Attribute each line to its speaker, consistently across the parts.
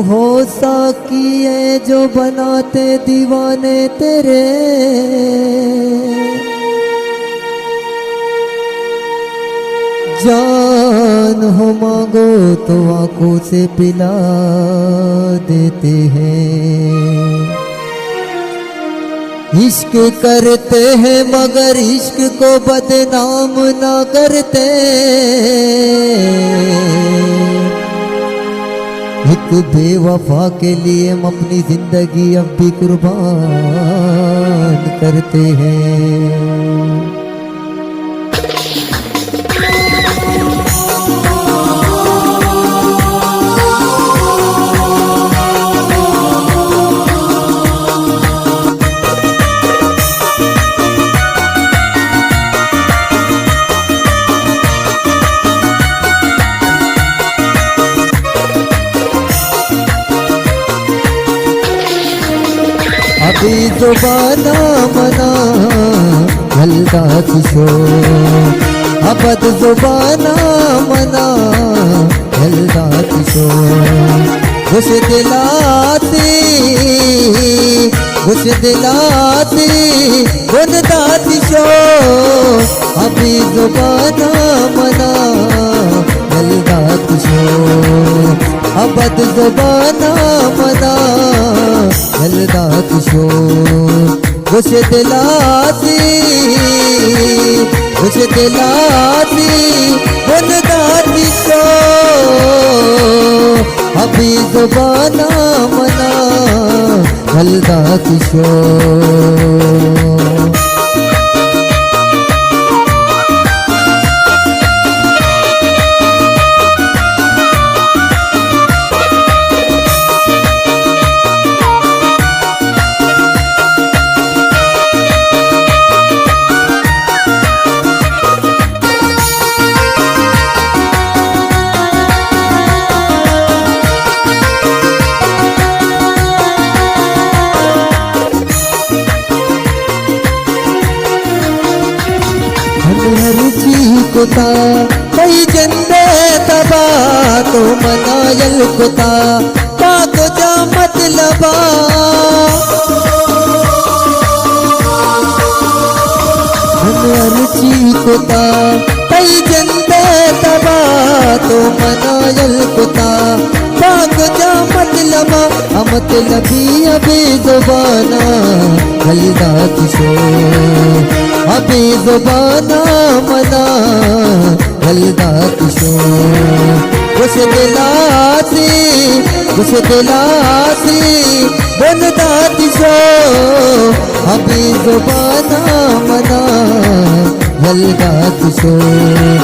Speaker 1: हो साकिए जो बनाते दीवाने तेरे, जान हो मांगो तो आंखों से पिला देते हैं। इश्क करते हैं मगर इश्क को बदनाम ना करते। एक बेवफा के लिए हम अपनी जिंदगी अब भी कुर्बान करते हैं। अभी जुबाना मना हल्का किशोर, अबद जुबाना मना हल्का किशोर। खुश दिलाती गुनदाती शोर, अभी जुबाना मना हल्का किशोर। अबद जुबाना मना हल्का किशोर। खुश दिलाती गुनदाती शोर, अभी जुबाना मना हल्का किशोर। हर चीज कुता कई जंदे तबा तो मनायल कुता पाक जा मतलबा। हर चीज कुता कई जंदे तबा तो मनायल कुता पाक जा मतलबा। मतलबी अभी जुबाना हल्का किशोर, अभी जुबाना मना हल्का किशोर। खुश दिलाती गुनदाती शोर, अभी जुबाना मना हल्का किशोर।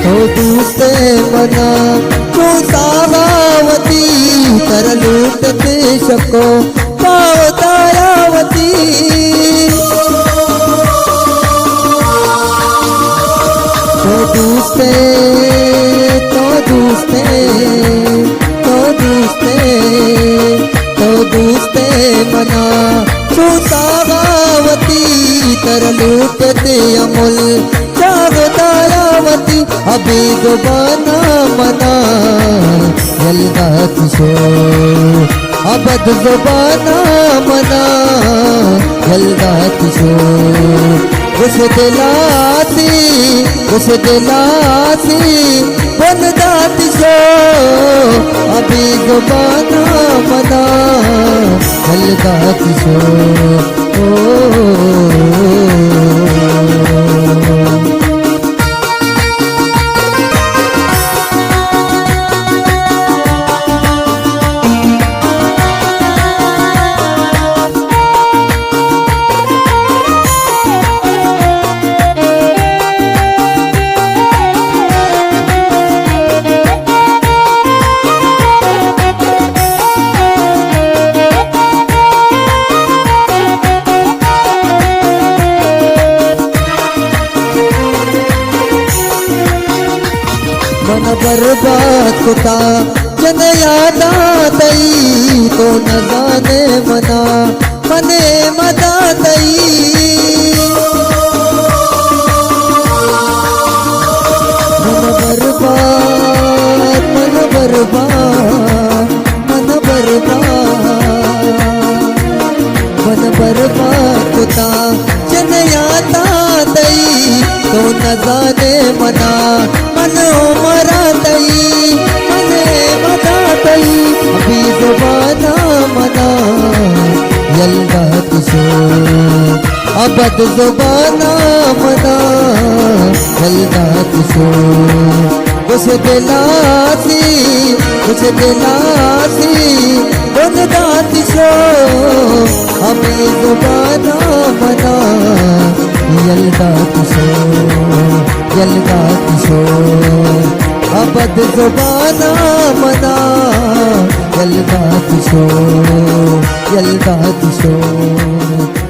Speaker 1: तो दूसरे मना तू सावावती कर लूटते शको पाओ दायावती। तो दूसरे मना तू सावावती कर लूटते अमुल जागो दायावती। अभी जुबाना मना हल्का किशोर, अबद जुबाना मना हल्का किशोर। खुश दिलाती गुनदाती शोर, अभी जुबाना मना हल्का किशोर। मन बर्बाद होता जन यादा दई तो न जाने मना मने मदा दई मन बर्बाद मन बर्बाद मन बर्बाद मन बर्बाद होता जन यादा दई तो न जाने मना मनो मरा दई मने मदा दई अभी जुबाना मना यल्दा किशो अबद जुबाना मना यल्दा किशो कुछ दिलासी बनदा किशो अभी जुबाना मना यल्दा किशोर अबद जुबाना मना यल्दा किशोर